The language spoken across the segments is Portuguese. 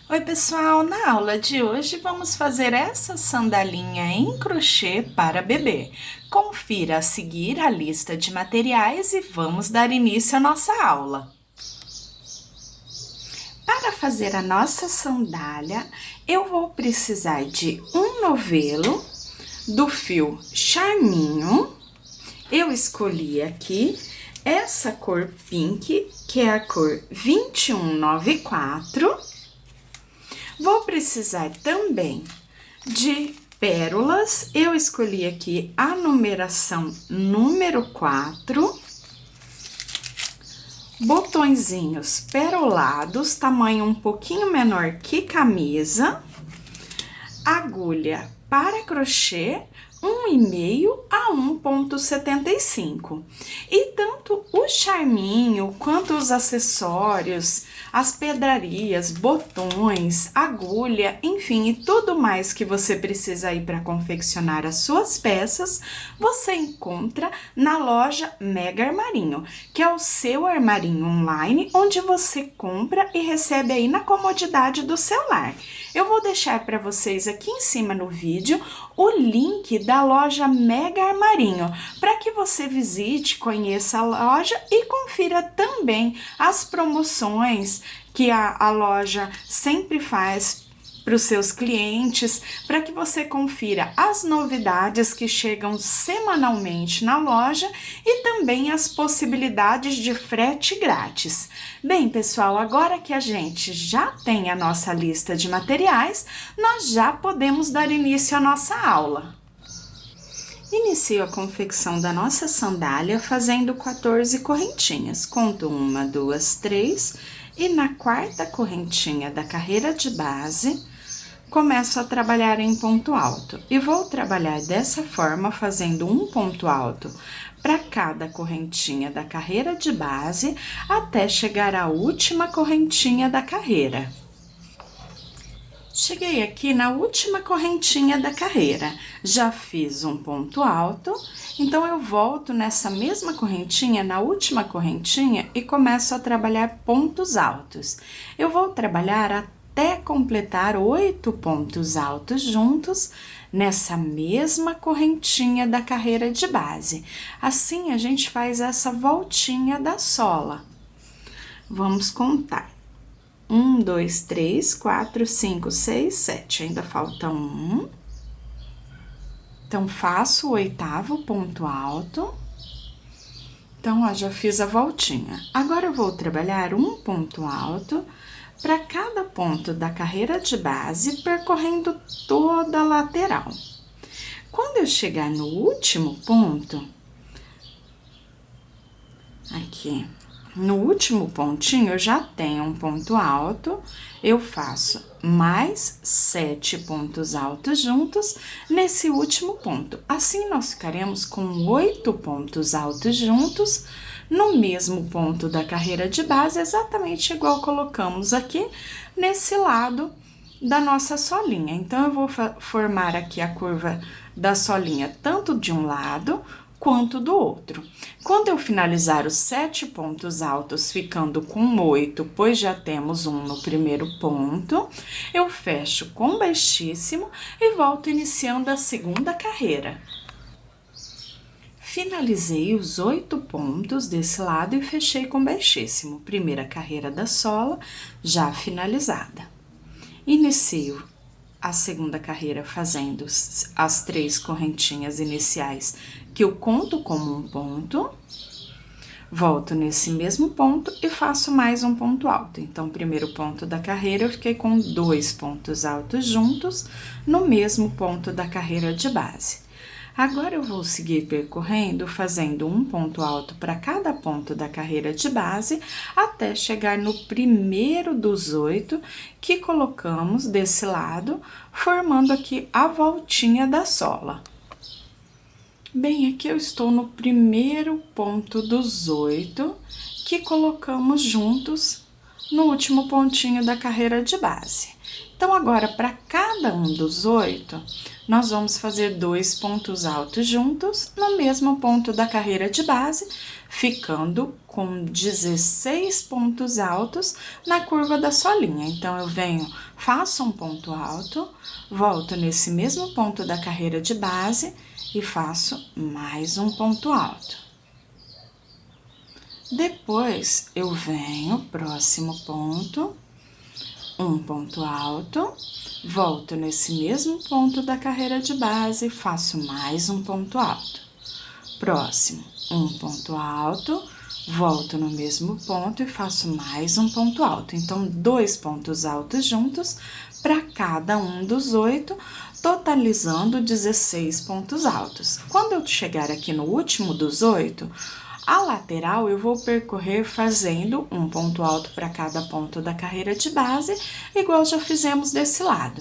Oi, pessoal! Na aula de hoje vamos fazer essa sandalinha em crochê para bebê. Confira a seguir a lista de materiais e vamos dar início à nossa aula. Para fazer a nossa sandália, eu vou precisar de um novelo, do fio charminho. Eu escolhi aqui essa cor pink, que é a cor 2194. Vou precisar também de pérolas. Eu escolhi aqui a numeração número 4. Botõezinhos perolados, tamanho um pouquinho menor que camisa. Agulha para crochê 1,5 a 1,75. E tanto o charminho quanto os acessórios, as pedrarias, botões, agulha, enfim, e tudo mais que você precisa aí para confeccionar as suas peças, você encontra na loja Mega Armarinho, que é o seu armarinho online, onde você compra e recebe aí na comodidade do seu lar. Eu vou deixar para vocês aqui em cima no vídeo o link da loja Mega Armarinho, para que você visite, conheça a loja e confira também as promoções que a loja sempre faz para os seus clientes, para que você confira as novidades que chegam semanalmente na loja e também as possibilidades de frete grátis. Bem, pessoal, agora que a gente já tem a nossa lista de materiais, nós já podemos dar início à nossa aula. Inicio a confecção da nossa sandália fazendo 14 correntinhas. Conto 1, 2, 3 e na quarta correntinha da carreira de base, começo a trabalhar em ponto alto. E vou trabalhar dessa forma, fazendo um ponto alto para cada correntinha da carreira de base, até chegar à última correntinha da carreira. Cheguei aqui na última correntinha da carreira, já fiz um ponto alto, então eu volto nessa mesma correntinha, na última correntinha, e começo a trabalhar pontos altos. Eu vou trabalhar até completar 8 pontos altos juntos nessa mesma correntinha da carreira de base. Assim, a gente faz essa voltinha da sola. Vamos contar. 1, 2, 3, 4, 5, 6, 7. Ainda falta um. Então, faço o 8º ponto alto. Então, ó, já fiz a voltinha. Agora, eu vou trabalhar um ponto alto para cada ponto da carreira de base, percorrendo toda a lateral. Quando eu chegar no último ponto, aqui, no último pontinho, eu já tenho um ponto alto, eu faço mais 7 pontos altos juntos nesse último ponto. Assim, nós ficaremos com 8 pontos altos juntos no mesmo ponto da carreira de base, exatamente igual colocamos aqui nesse lado da nossa solinha. Então, eu vou formar aqui a curva da solinha tanto de um lado quanto do outro. Quando eu finalizar os 7 pontos altos, ficando com 8, pois já temos um no primeiro ponto, eu fecho com baixíssimo e volto iniciando a segunda carreira. Finalizei os 8 pontos desse lado e fechei com baixíssimo. Primeira carreira da sola já finalizada. Inicio a segunda carreira fazendo as 3 correntinhas iniciais que eu conto como um ponto, volto nesse mesmo ponto e faço mais um ponto alto. Então, primeiro ponto da carreira, eu fiquei com 2 pontos altos juntos no mesmo ponto da carreira de base. Agora, eu vou seguir percorrendo, fazendo um ponto alto para cada ponto da carreira de base, até chegar no primeiro dos 8 que colocamos desse lado, formando aqui a voltinha da sola. Bem, aqui eu estou no primeiro ponto dos 8 que colocamos juntos no último pontinho da carreira de base. Então, agora, para cada um dos 8, nós vamos fazer 2 pontos altos juntos no mesmo ponto da carreira de base, ficando com 16 pontos altos na curva da solinha. Então, eu venho, faço um ponto alto, volto nesse mesmo ponto da carreira de base e faço mais um ponto alto. Depois, eu venho, próximo ponto, um ponto alto, volto nesse mesmo ponto da carreira de base, faço mais um ponto alto. Próximo, um ponto alto, volto no mesmo ponto e faço mais um ponto alto. Então, 2 pontos altos juntos para cada um dos 8, totalizando 16 pontos altos. Quando eu chegar aqui no último dos 8, a lateral eu vou percorrer fazendo um ponto alto para cada ponto da carreira de base, igual já fizemos desse lado.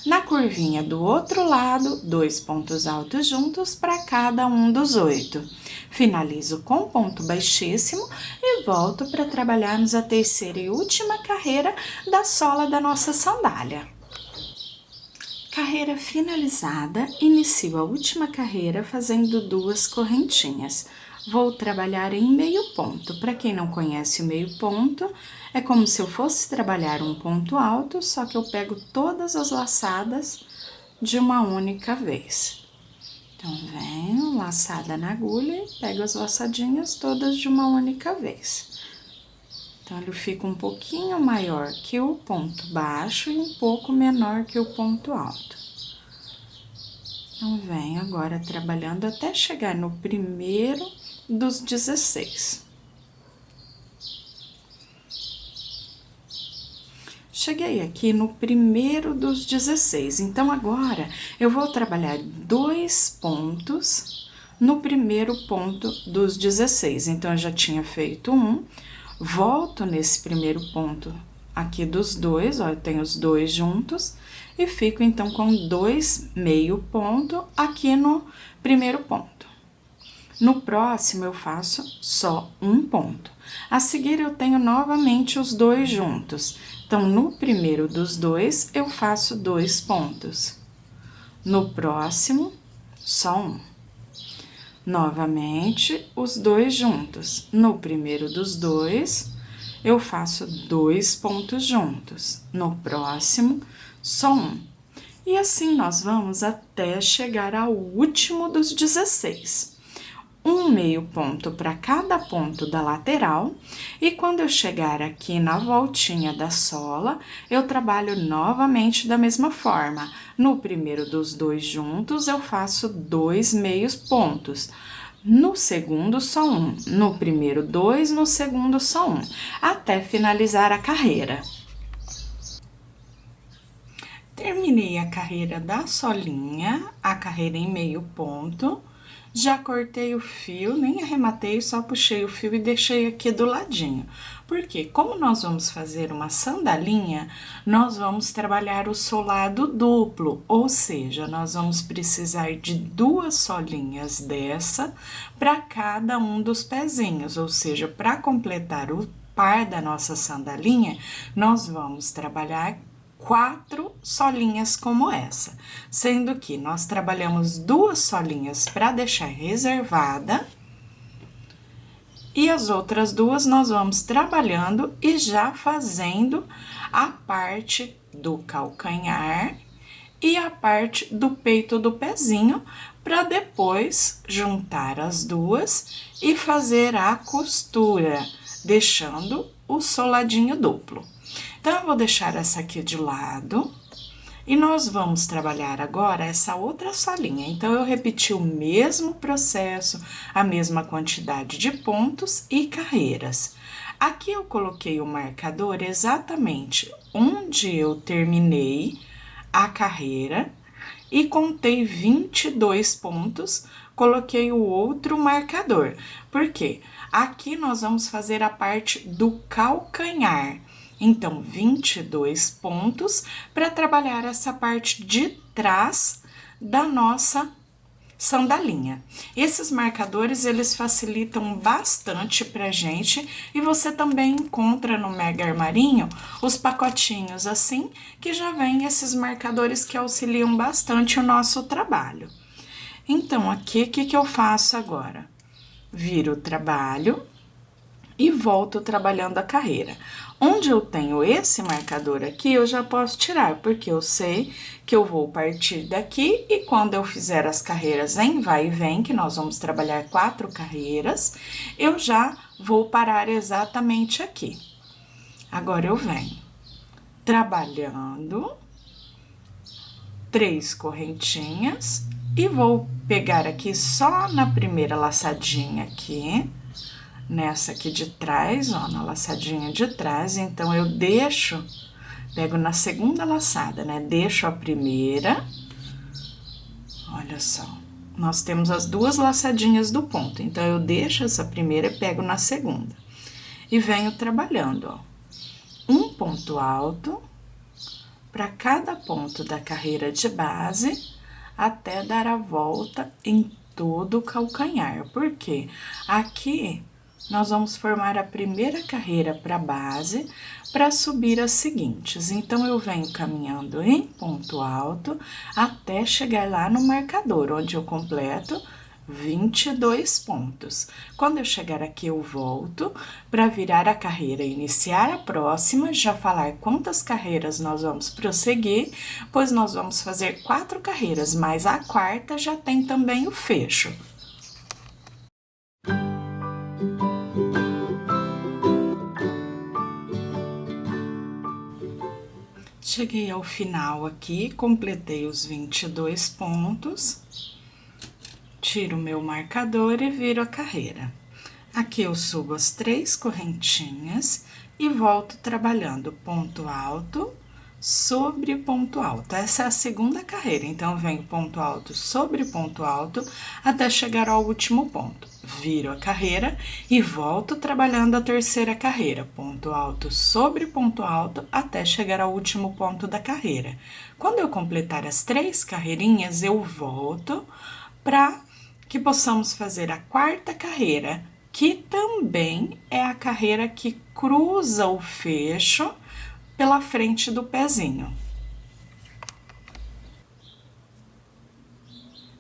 Na curvinha do outro lado, 2 pontos altos juntos para cada um dos 8. Finalizo com ponto baixíssimo e volto para trabalharmos a terceira e última carreira da sola da nossa sandália. Carreira finalizada, inicio a última carreira fazendo 2 correntinhas. Vou trabalhar em meio ponto. Para quem não conhece o meio ponto, é como se eu fosse trabalhar um ponto alto, só que eu pego todas as laçadas de uma única vez. Então, venho, laçada na agulha e pego as laçadinhas todas de uma única vez. Então, ele fica um pouquinho maior que o ponto baixo e um pouco menor que o ponto alto. Então, venho agora trabalhando até chegar no primeiro dos 16. Cheguei aqui no primeiro dos 16, então agora eu vou trabalhar 2 pontos no primeiro ponto dos 16. Então, eu já tinha feito um, volto nesse primeiro ponto aqui dos 2, ó, eu tenho os 2 juntos, e fico então com 2 meio ponto aqui no primeiro ponto. No próximo, eu faço só um ponto. A seguir, eu tenho novamente os 2 juntos. Então, no primeiro dos 2, eu faço 2 pontos. No próximo, só um. Novamente, os 2 juntos. No primeiro dos 2, eu faço 2 pontos juntos. No próximo, só um. E assim, nós vamos até chegar ao último dos 16. Um meio ponto para cada ponto da lateral, e quando eu chegar aqui na voltinha da sola, eu trabalho novamente da mesma forma. No primeiro dos 2 juntos, eu faço 2 meios pontos. No segundo, só um. No primeiro, 2, no segundo, só um. Até finalizar a carreira. Terminei a carreira da solinha, a carreira em meio ponto. Já cortei o fio, nem arrematei, só puxei o fio e deixei aqui do ladinho. Porque, como nós vamos fazer uma sandalinha, nós vamos trabalhar o solado duplo, ou seja, nós vamos precisar de 2 solinhas dessa para cada um dos pezinhos, ou seja, para completar o par da nossa sandalinha, nós vamos trabalhar 4 solinhas como essa, sendo que nós trabalhamos 2 solinhas para deixar reservada, e as outras 2 nós vamos trabalhando e já fazendo a parte do calcanhar e a parte do peito do pezinho, para depois juntar as 2 e fazer a costura, deixando o soladinho duplo. Então, eu vou deixar essa aqui de lado e nós vamos trabalhar agora essa outra solinha. Então, eu repeti o mesmo processo, a mesma quantidade de pontos e carreiras. Aqui eu coloquei o marcador exatamente onde eu terminei a carreira e contei 22 pontos, coloquei o outro marcador. Por quê? Aqui nós vamos fazer a parte do calcanhar. Então, 22 pontos para trabalhar essa parte de trás da nossa sandalinha. Esses marcadores, eles facilitam bastante pra gente e você também encontra no Mega Armarinho os pacotinhos assim, que já vem esses marcadores que auxiliam bastante o nosso trabalho. Então, aqui, o que eu faço agora? Viro o trabalho e volto trabalhando a carreira. Onde eu tenho esse marcador aqui, eu já posso tirar, porque eu sei que eu vou partir daqui e quando eu fizer as carreiras em vai e vem, que nós vamos trabalhar 4 carreiras, eu já vou parar exatamente aqui. Agora eu venho trabalhando 3 correntinhas e vou pegar aqui só na primeira laçadinha aqui, nessa aqui de trás, ó, na laçadinha de trás, então eu deixo, pego na segunda laçada, né, deixo a primeira, olha só, nós temos as 2 laçadinhas do ponto, então eu deixo essa primeira e pego na segunda, e venho trabalhando, ó, um ponto alto para cada ponto da carreira de base, até dar a volta em todo o calcanhar, porque aqui nós vamos formar a primeira carreira para base, para subir as seguintes. Então, eu venho caminhando em ponto alto, até chegar lá no marcador, onde eu completo 22 pontos. Quando eu chegar aqui, eu volto para virar a carreira, iniciar a próxima, já falar quantas carreiras nós vamos prosseguir, pois nós vamos fazer 4 carreiras, mas a quarta já tem também o fecho. Cheguei ao final aqui, completei os 22 pontos, tiro o meu marcador e viro a carreira. Aqui eu subo as 3 correntinhas e volto trabalhando ponto alto sobre ponto alto. Essa é a segunda carreira, então eu venho ponto alto sobre ponto alto até chegar ao último ponto. Viro a carreira e volto trabalhando a terceira carreira, ponto alto sobre ponto alto até chegar ao último ponto da carreira. Quando eu completar as 3 carreirinhas, eu volto para que possamos fazer a quarta carreira, que também é a carreira que cruza o fecho pela frente do pezinho.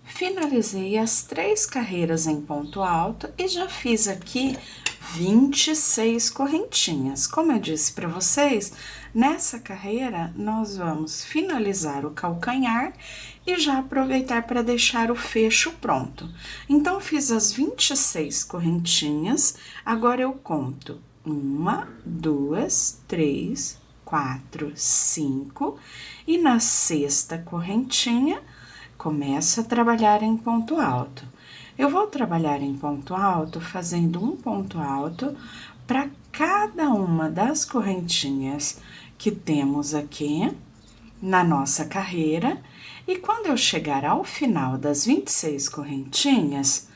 Finalizei as 3 carreiras em ponto alto e já fiz aqui 26 correntinhas. Como eu disse para vocês, nessa carreira nós vamos finalizar o calcanhar e já aproveitar para deixar o fecho pronto. Então, fiz as 26 correntinhas, agora eu conto 1, 2, 3, 4, 5 e na sexta correntinha, começo a trabalhar em ponto alto. Eu vou trabalhar em ponto alto, fazendo um ponto alto para cada uma das correntinhas que temos aqui na nossa carreira. E quando eu chegar ao final das 26 correntinhas,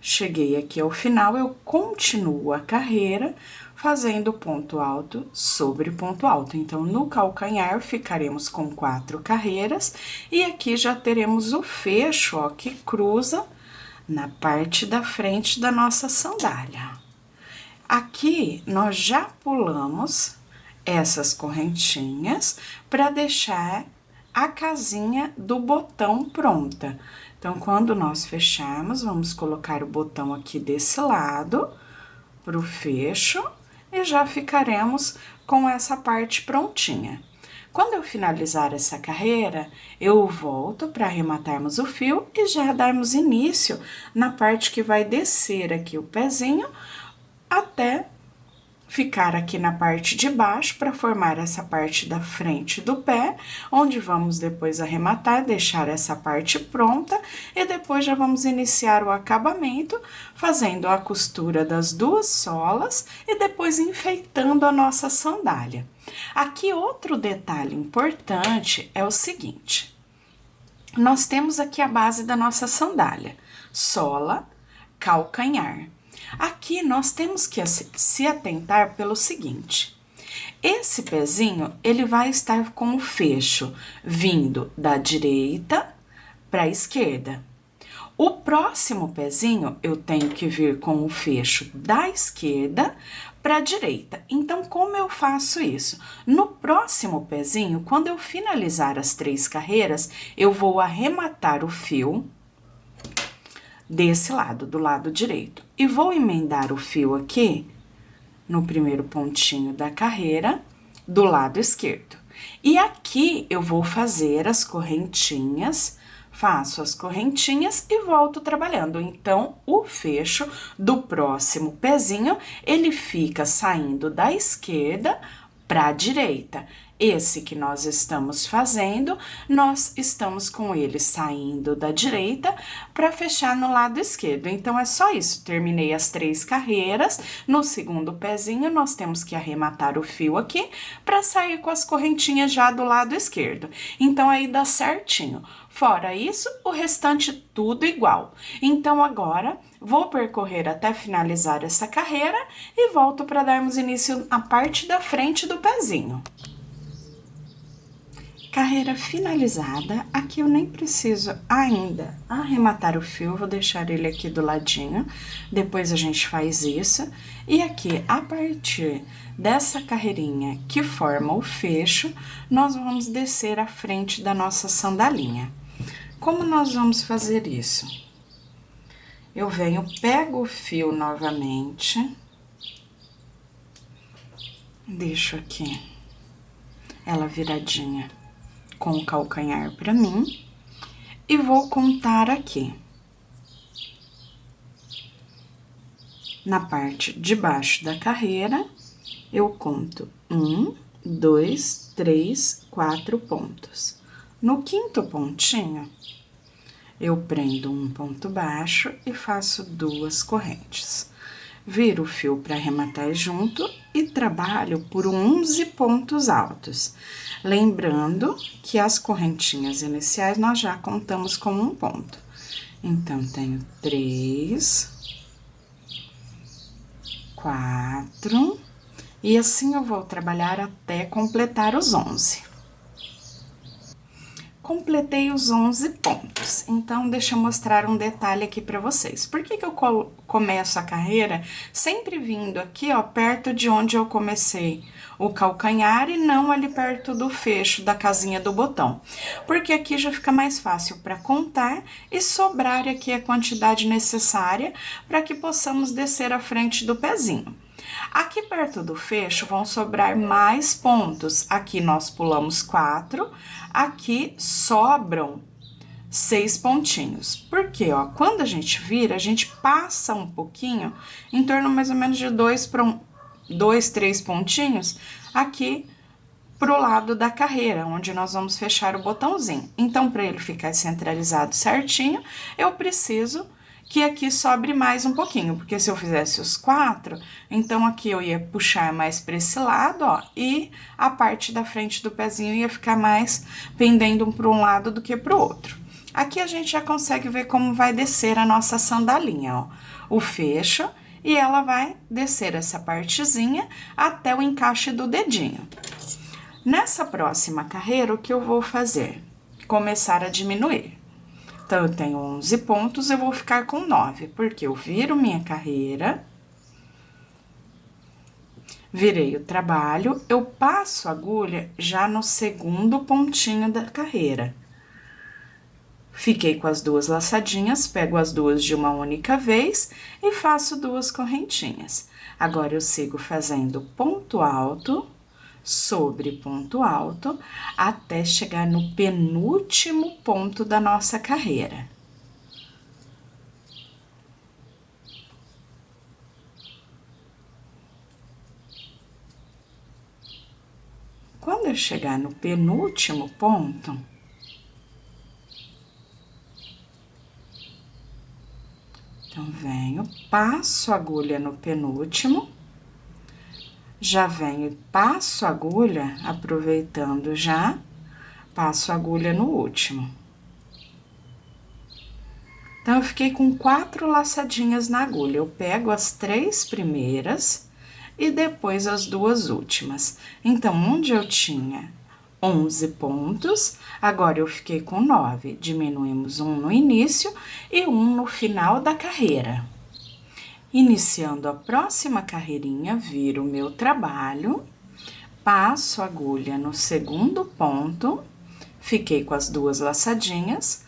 cheguei aqui ao final, eu continuo a carreira fazendo ponto alto sobre ponto alto. Então, no calcanhar, ficaremos com 4 carreiras e aqui já teremos o fecho, ó, que cruza na parte da frente da nossa sandália. Aqui, nós já pulamos essas correntinhas para deixar a casinha do botão pronta. Então, quando nós fecharmos, vamos colocar o botão aqui desse lado pro fecho e já ficaremos com essa parte prontinha. Quando eu finalizar essa carreira, eu volto para arrematarmos o fio e já darmos início na parte que vai descer aqui o pezinho até ficar aqui na parte de baixo para formar essa parte da frente do pé, onde vamos depois arrematar, deixar essa parte pronta e depois já vamos iniciar o acabamento, fazendo a costura das 2 solas e depois enfeitando a nossa sandália. Aqui outro detalhe importante é o seguinte: nós temos aqui a base da nossa sandália, sola, calcanhar. Aqui nós temos que se atentar pelo seguinte: esse pezinho, ele vai estar com o fecho vindo da direita para a esquerda. O próximo pezinho, eu tenho que vir com o fecho da esquerda para a direita. Então, como eu faço isso? No próximo pezinho, quando eu finalizar as 3 carreiras, eu vou arrematar o fio desse lado, do lado direito. E vou emendar o fio aqui no primeiro pontinho da carreira do lado esquerdo. E aqui eu vou fazer as correntinhas, faço as correntinhas e volto trabalhando. Então, o fecho do próximo pezinho, ele fica saindo da esquerda para a direita. Esse que nós estamos fazendo, nós estamos com ele saindo da direita para fechar no lado esquerdo. Então, é só isso. Terminei as 3 carreiras. No segundo pezinho, nós temos que arrematar o fio aqui para sair com as correntinhas já do lado esquerdo. Então, aí dá certinho. Fora isso, o restante tudo igual. Então, agora, vou percorrer até finalizar essa carreira e volto para darmos início à parte da frente do pezinho. Carreira finalizada, aqui eu nem preciso ainda arrematar o fio, vou deixar ele aqui do ladinho, depois a gente faz isso. E aqui, a partir dessa carreirinha que forma o fecho, nós vamos descer a frente da nossa sandalinha. Como nós vamos fazer isso? Eu venho, pego o fio novamente, deixo aqui ela viradinha com o calcanhar para mim e vou contar aqui. Na parte de baixo da carreira, eu conto 1, 2, 3, 4 pontos. No quinto pontinho, eu prendo um ponto baixo e faço 2 correntes. Viro o fio para arrematar junto e trabalho por 11 pontos altos. Lembrando que as correntinhas iniciais nós já contamos com 1 ponto. Então, tenho 3, 4, e assim eu vou trabalhar até completar os 11. Completei os 11 pontos. Então, deixa eu mostrar um detalhe aqui pra vocês. Por que eu começo a carreira sempre vindo aqui, ó, perto de onde eu comecei o calcanhar e não ali perto do fecho da casinha do botão? Porque aqui já fica mais fácil para contar e sobrar aqui a quantidade necessária para que possamos descer a frente do pezinho. Aqui perto do fecho vão sobrar mais pontos. Aqui nós pulamos 4, aqui sobram 6 pontinhos. Porque, ó, quando a gente vira, a gente passa um pouquinho, em torno mais ou menos de 2, 3 pontinhos, aqui pro lado da carreira, onde nós vamos fechar o botãozinho. Então, para ele ficar centralizado certinho, eu preciso que aqui sobre mais um pouquinho, porque se eu fizesse os 4, então aqui eu ia puxar mais para esse lado, ó, e a parte da frente do pezinho ia ficar mais pendendo para um lado do que para o outro. Aqui a gente já consegue ver como vai descer a nossa sandalinha, ó, o fecho, e ela vai descer essa partezinha até o encaixe do dedinho. Nessa próxima carreira, o que eu vou fazer? Começar a diminuir. Então, eu tenho 11 pontos, eu vou ficar com 9, porque eu viro minha carreira, virei o trabalho, eu passo a agulha já no segundo pontinho da carreira. Fiquei com as 2 laçadinhas, pego as 2 de uma única vez e faço 2 correntinhas. Agora, eu sigo fazendo ponto alto sobre ponto alto, até chegar no penúltimo ponto da nossa carreira. Quando eu chegar no penúltimo ponto, então, venho, passo a agulha no penúltimo, já venho e passo a agulha, aproveitando já, passo a agulha no último. Então, eu fiquei com 4 laçadinhas na agulha. Eu pego as 3 primeiras e depois as 2 últimas. Então, onde eu tinha 11 pontos, agora eu fiquei com 9, diminuímos um no início e um no final da carreira. Iniciando a próxima carreirinha, viro o meu trabalho, passo a agulha no segundo ponto, fiquei com as duas laçadinhas,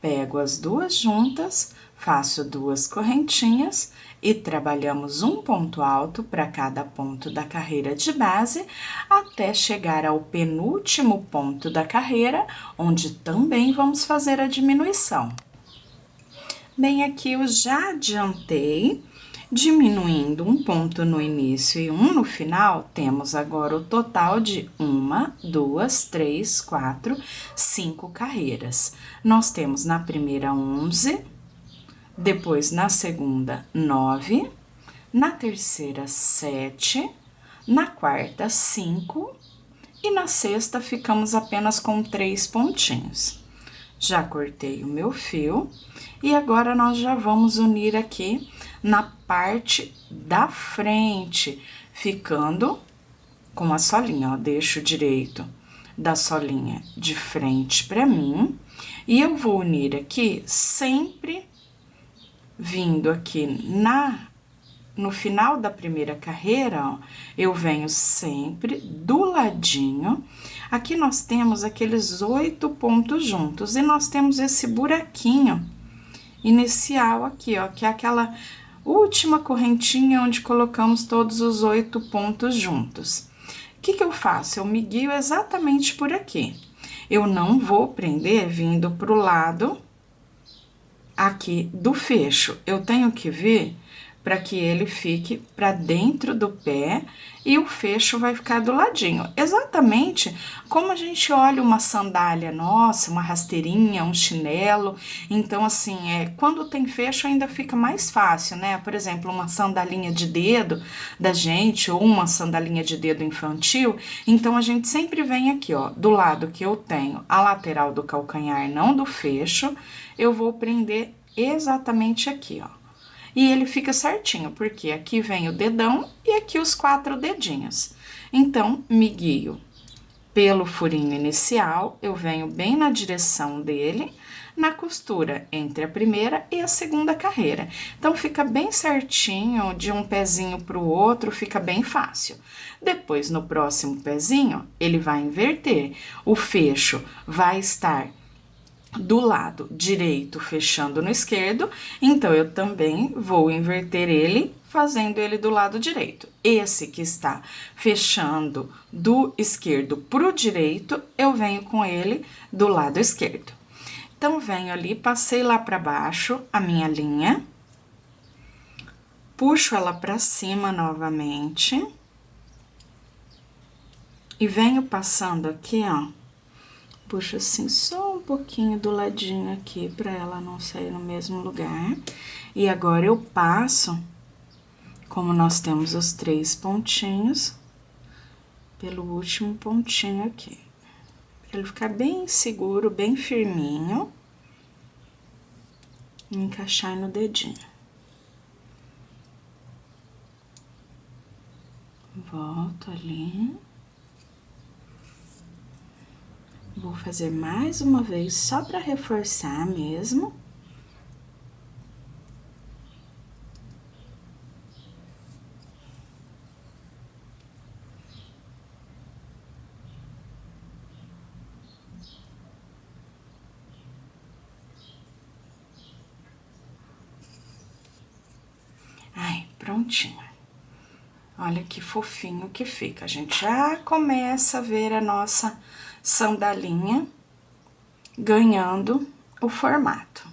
pego as duas juntas, faço duas correntinhas e trabalhamos um ponto alto para cada ponto da carreira de base, até chegar ao penúltimo ponto da carreira, onde também vamos fazer a diminuição. Bem, aqui eu já adiantei, diminuindo um ponto no início e um no final, temos agora o total de 1, 2, 3, 4, 5 carreiras. Nós temos na primeira 11, depois na segunda 9, na terceira 7, na quarta 5 e na sexta ficamos apenas com 3 pontinhos. Já cortei o meu fio e agora nós já vamos unir aqui na parte da frente, ficando com a solinha, ó, deixo direito da solinha de frente para mim, e eu vou unir aqui sempre vindo aqui no final da primeira carreira, ó, eu venho sempre do ladinho. Aqui nós temos aqueles 8 pontos juntos e nós temos esse buraquinho inicial aqui, ó, que é aquela última correntinha onde colocamos todos os 8 pontos juntos. O que que eu faço? Eu me guio exatamente por aqui. Eu não vou prender vindo pro lado aqui do fecho. Eu tenho que vir para que ele fique para dentro do pé e o fecho vai ficar do ladinho. Exatamente como a gente olha uma sandália nossa, uma rasteirinha, um chinelo. Então, assim, quando tem fecho ainda fica mais fácil, né? Por exemplo, uma sandalinha de dedo da gente ou uma sandalinha de dedo infantil. Então, a gente sempre vem aqui, ó, do lado que eu tenho a lateral do calcanhar, não do fecho, eu vou prender exatamente aqui, ó. E ele fica certinho, porque aqui vem o dedão e aqui os 4 dedinhos. Então, me guio pelo furinho inicial, eu venho bem na direção dele, na costura entre a primeira e a segunda carreira. Então, fica bem certinho, de um pezinho pro outro, fica bem fácil. Depois, no próximo pezinho, ele vai inverter. O fecho vai estar do lado direito fechando no esquerdo, então eu também vou inverter ele, fazendo ele do lado direito. Esse que está fechando do esquerdo pro direito, eu venho com ele do lado esquerdo. Então, venho ali, passei lá para baixo a minha linha, puxo ela para cima novamente, e venho passando aqui, ó, puxo assim só um pouquinho do ladinho aqui, pra ela não sair no mesmo lugar. E agora eu passo, como nós temos os 3 pontinhos, pelo último pontinho aqui. Pra ele ficar bem seguro, bem firminho. E encaixar no dedinho. Volto ali. Vou fazer mais uma vez, só para reforçar mesmo. Ai, prontinho. Olha que fofinho que fica. A gente já começa a ver a nossa sandalinha ganhando o formato.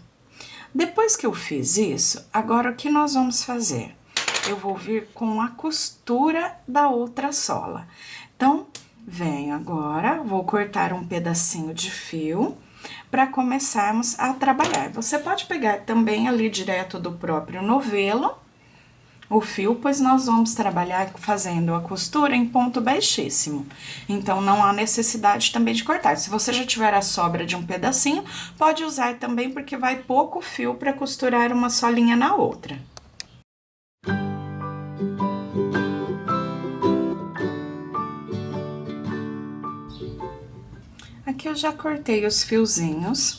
Depois que eu fiz isso, agora o que nós vamos fazer? Eu vou vir com a costura da outra sola. Então, venho agora, vou cortar um pedacinho de fio para começarmos a trabalhar. Você pode pegar também ali direto do próprio novelo o fio, pois nós vamos trabalhar fazendo a costura em ponto baixíssimo. Então, não há necessidade também de cortar. Se você já tiver a sobra de um pedacinho, pode usar também, porque vai pouco fio para costurar uma solinha na outra. Aqui eu já cortei os fiozinhos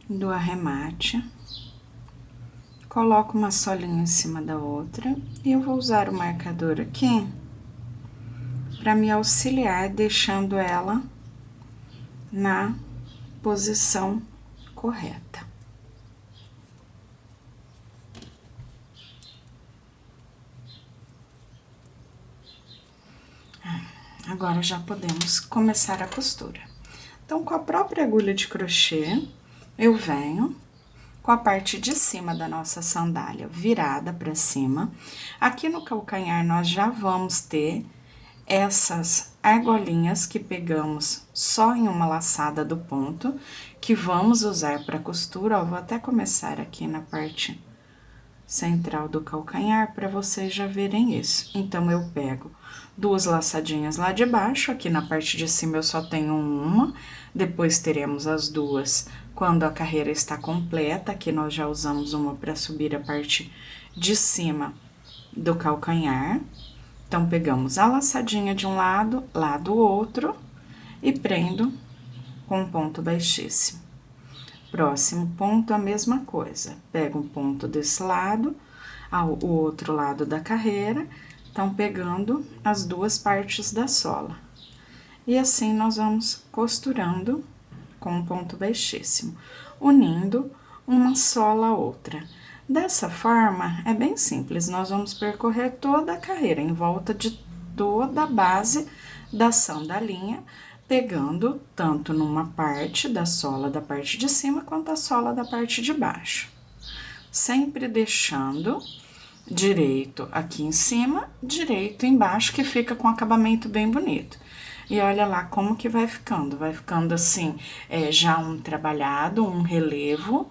do arremate. Coloco uma solinha em cima da outra e eu vou usar o marcador aqui para me auxiliar, deixando ela na posição correta. Agora já podemos começar a costura. Então, com a própria agulha de crochê, eu venho com a parte de cima da nossa sandália virada para cima. Aqui no calcanhar, nós já vamos ter essas argolinhas que pegamos só em uma laçada do ponto, que vamos usar para costura. Ó, vou até começar aqui na parte central do calcanhar para vocês já verem isso. Então, eu pego duas laçadinhas lá de baixo, aqui na parte de cima eu só tenho uma, depois teremos as duas quando a carreira está completa. Aqui nós já usamos uma para subir a parte de cima do calcanhar. Então, pegamos a laçadinha de um lado, lá do outro, e prendo com um ponto baixíssimo. Próximo ponto, a mesma coisa. Pego um ponto desse lado, o outro lado da carreira, então, pegando as duas partes da sola. E assim, nós vamos costurando com um ponto baixíssimo, unindo uma sola a outra. Dessa forma, é bem simples, nós vamos percorrer toda a carreira, em volta de toda a base da sandalinha, pegando tanto numa parte da sola da parte de cima, quanto a sola da parte de baixo. Sempre deixando direito aqui em cima, direito embaixo, que fica com acabamento bem bonito. E olha lá como que vai ficando assim, já um trabalhado, um relevo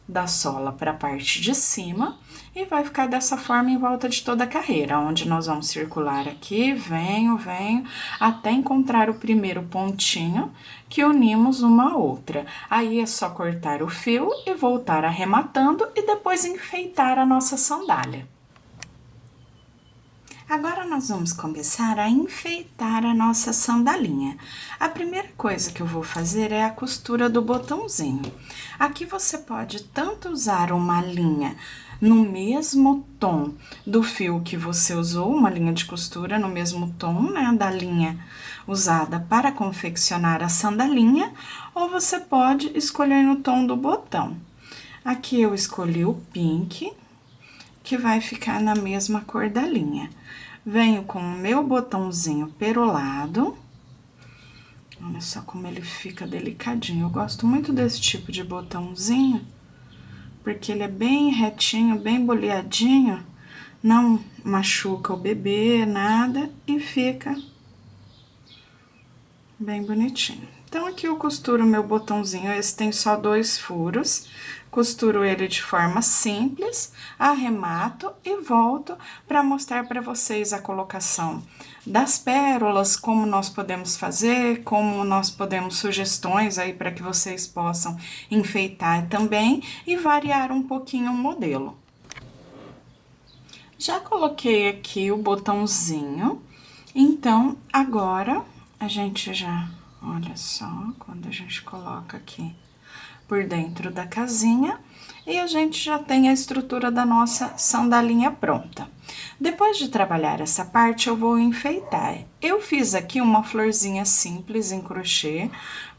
da sola para a parte de cima, e vai ficar dessa forma em volta de toda a carreira, onde nós vamos circular aqui, venho, até encontrar o primeiro pontinho que unimos uma a outra. Aí é só cortar o fio e voltar arrematando e depois enfeitar a nossa sandália. Agora, nós vamos começar a enfeitar a nossa sandalinha. A primeira coisa que eu vou fazer é a costura do botãozinho. Aqui você pode tanto usar uma linha no mesmo tom do fio que você usou, uma linha de costura no mesmo tom, né, da linha usada para confeccionar a sandalinha, ou você pode escolher no tom do botão. Aqui eu escolhi o pink, que vai ficar na mesma cor da linha. Venho com o meu botãozinho perolado. Olha só como ele fica delicadinho. Eu gosto muito desse tipo de botãozinho, porque ele é bem retinho, bem boleadinho, não machuca o bebê, nada, e fica bem bonitinho. Então, aqui eu costuro o meu botãozinho, esse tem só 2 furos, costuro ele de forma simples, arremato e volto para mostrar para vocês a colocação das pérolas, como nós podemos fazer, como nós podemos, sugestões aí para que vocês possam enfeitar também e variar um pouquinho o modelo. Já coloquei aqui o botãozinho, então, agora, a gente já... Olha só, quando a gente coloca aqui por dentro da casinha, e a gente já tem a estrutura da nossa sandalinha pronta. Depois de trabalhar essa parte, eu vou enfeitar. Eu fiz aqui uma florzinha simples em crochê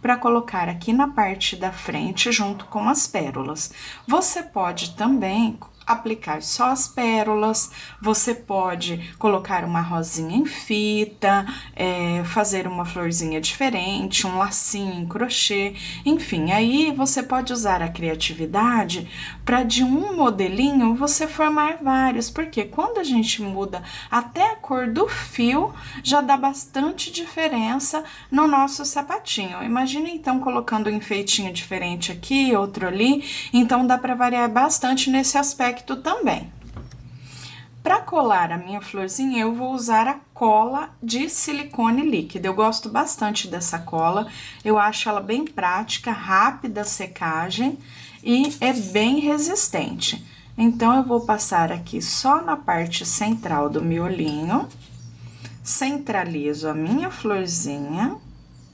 para colocar aqui na parte da frente, junto com as pérolas. Você pode também aplicar só as pérolas, você pode colocar uma rosinha em fita, fazer uma florzinha diferente, um lacinho em crochê, enfim, aí você pode usar a criatividade para de um modelinho você formar vários, porque quando a gente muda até a cor do fio, já dá bastante diferença no nosso sapatinho. Imagina então colocando um enfeitinho diferente aqui, outro ali, então dá para variar bastante nesse aspecto também. Para colar a minha florzinha, eu vou usar a cola de silicone líquido. Eu gosto bastante dessa cola, eu acho ela bem prática, rápida a secagem e é bem resistente. Então, eu vou passar aqui só na parte central do miolinho, centralizo a minha florzinha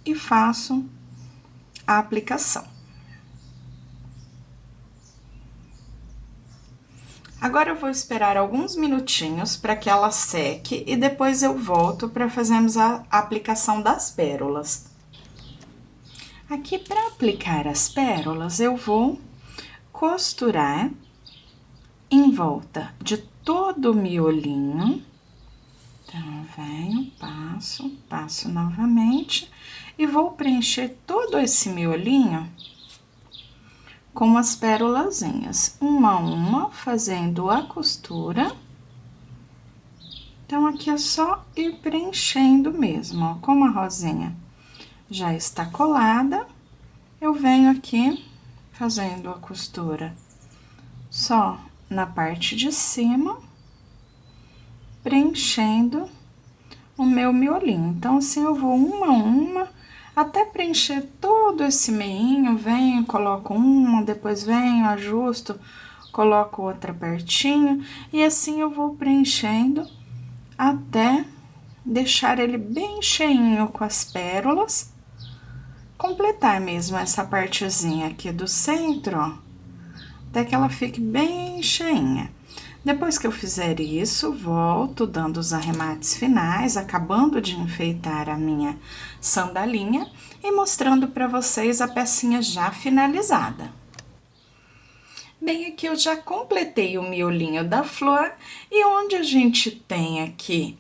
e faço a aplicação. Agora eu vou esperar alguns minutinhos para que ela seque e depois eu volto para fazermos a aplicação das pérolas. Aqui, para aplicar as pérolas, eu vou costurar em volta de todo o miolinho. Então, venho, passo novamente e vou preencher todo esse miolinho com as pérolazinhas, uma a uma, fazendo a costura. Então, aqui é só ir preenchendo mesmo, ó, como a rosinha já está colada, eu venho aqui fazendo a costura só na parte de cima, preenchendo o meu miolinho. Então, assim, eu vou uma a uma, até preencher todo esse meinho, venho, coloco uma, depois venho, ajusto, coloco outra pertinho, e assim eu vou preenchendo até deixar ele bem cheinho com as pérolas, completar mesmo essa partezinha aqui do centro, ó, até que ela fique bem cheinha. Depois que eu fizer isso, volto dando os arremates finais, acabando de enfeitar a minha sandalinha e mostrando para vocês a pecinha já finalizada. Bem, aqui eu já completei o miolinho da flor e onde a gente tem aqui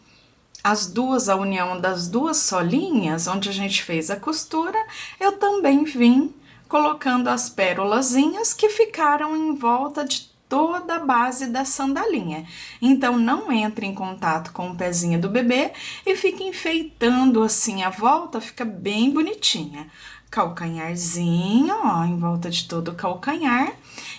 a união das duas solinhas, onde a gente fez a costura, eu também vim colocando as pérolazinhas que ficaram em volta de toda a base da sandalinha. Então, não entre em contato com o pezinho do bebê e fique enfeitando assim a volta, fica bem bonitinha. Calcanharzinho, ó, em volta de todo o calcanhar,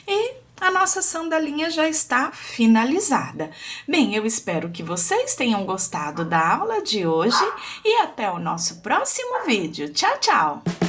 e a nossa sandalinha já está finalizada. Bem, eu espero que vocês tenham gostado da aula de hoje e até o nosso próximo vídeo. Tchau, tchau!